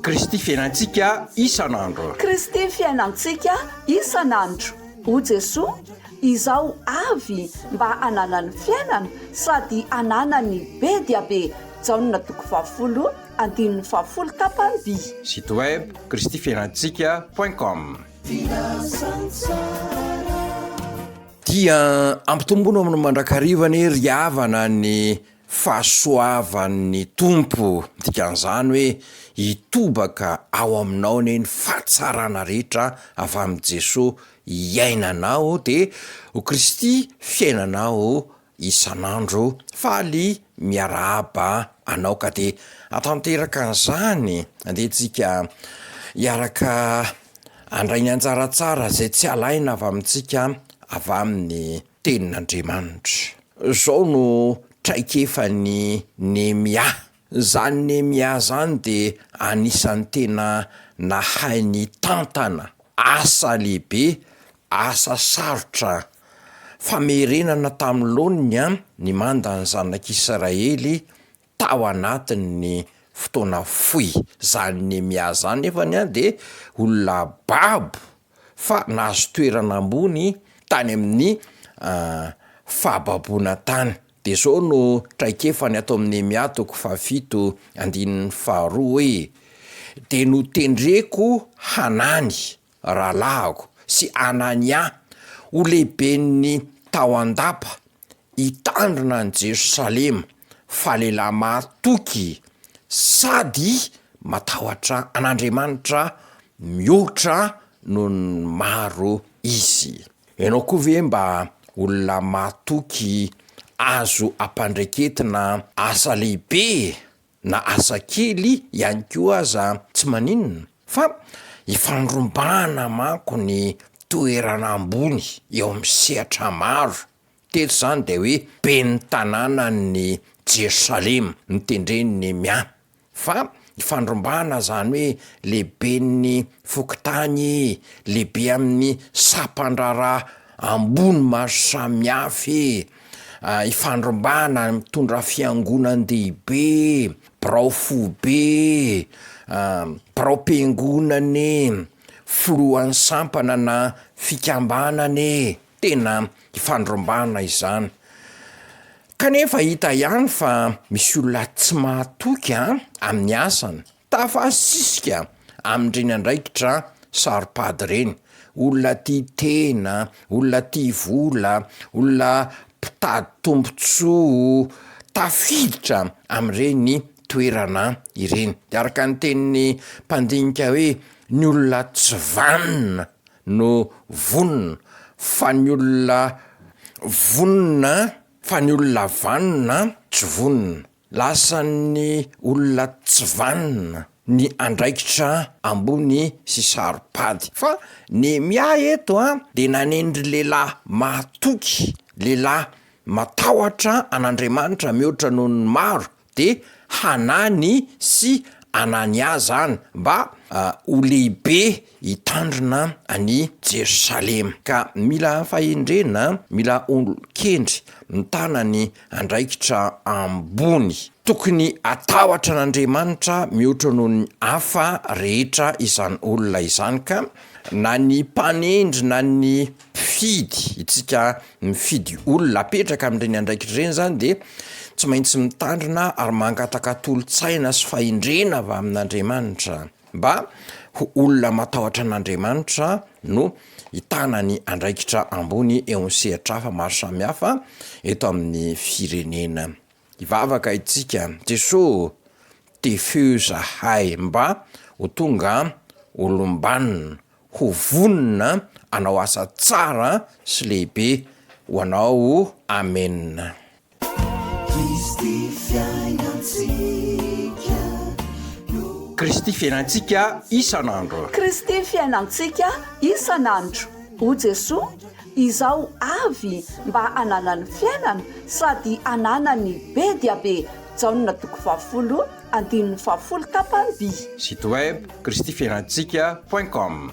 Kristy fiainantsika isan'andro. Kristy fiainantsika isan'andro. O Jesoa, izao avy mba ananany fiainana sady ananany be dia be. Jaonina toko 20 andininy 20 tapany. Site web kristyfiainantsika.com. Dia ampitombona amin'ny mandrakarivany ry havana ny fahasoavan'ny tompo, dikan'izany hoe hitobaka ao aminao ny fahatsarana rehetra avy amin'i Jesosy iainanao, de ho Kristy fiainanao isan'andro faly miarahaba anao. Ka de atanteraka an'izany andehantsika hiaraka andray ny anjaratsara zay tsy alaina avy amintsika avy amin'ny tenin'Andriamanitra. Zao no traikefan'ny Nehemia. Zany Nehemia zany de anisan'ny tena nahainy tantana asa lehibe, asa sarotra famerenana tamin'ny laoniny ny manda ny zanak'Israely tao anatin'ny fotoana foy. Zany Nehemia zany nefany de olona babo fa nahazo toerana ambony tany amin'ny fahababoana tany. De zao no traikefany ato amin'ny Nehemia toko 7 andininy 2 hoe: de notendreko Hanany rahalahiko sy Anania ho lehiben'ny tao an-dapa hitandrina ny Jerosalema, fa lehilahy mahatoky sady matahotra an'Andriamanitra mihoatra noho ny maro izy. Ianao koa ve mba olona mahatoky azo ampandraiketina asa lehibe na asa kely ihany koa aza tsy maninona, fa ifandrombana manko ny toerana ambony eo amin'ny sehatra maro. Teto zany de hoe ben'ny tanàna ny Jerosalema nitendreny Nehemia, fa ifandrombana zany hoe lehiben'ny fokontany, lehibe amin'ny sapan-draharaha ambony maro samihafa, ifandrombana mitondra fiangonan-dehibe, birao fobe, birao-piangonany, filohan'ny sampana na fikambanany, tena ifandrombana izany. Kanefa hita ihany fa misy olona tsy mahatoky amin'ny asany, tafasisika amindreny andraikitra saropady reny, olona tia tena, olona tia vola, olona mpitady tombotsoa, tafiditra am'ireny toerana ireny. De araka ny tenin'ny mpandinika hoe ny olona tsy vanina no vonina, fa ny olona vonina fa ny olona vanina tsy vonina. Lasan'ny olona tsy vanina ny andraikitra ambony sy saropady. Fa Nehemia eto de nanendry lehilahy mahatoky, lehilahy matahotra an'Andriamanitra mihoatra noho ny maro, de Hanany sy Anania zany, mba ho lehibe hitandrina any Jerosalema. Ka mila fahendrena, mila olo-kendry mitana ny andraikitra ambony. Tokony atahotra an'Andriamanitra mihoatra noho ny hafa rehetra izany olona izany. Ka na ny mpanendry na ny mpifidy, itsika mifidy olona apetraka amin'ireny andraikitra ireny zany, de tsy maintsy mitandrina ary mangataka tolotsaina sy fahendrena avy amin'Andriamanitra mba ho olona matahotra an'Andriamanitra no hitana ny andraikitra ambony eo amin'ny sehatra hafa maro samihafa eto amin'ny firenena. Ivavaka itsika, Jesosy tefeo zahay mba ho tonga olom-banona, ho vonina anao asa tsara sy lehibe ho anao. Amen. Kristy fiainantsika isan'andro. Kristy fiainantsika isan'andro. O Jesoa, izao avy mba ananany fiainana sady ananany be dia be. Jaonina toko 20 andininy 20 tapany. Site web kristyfiainantsika.com.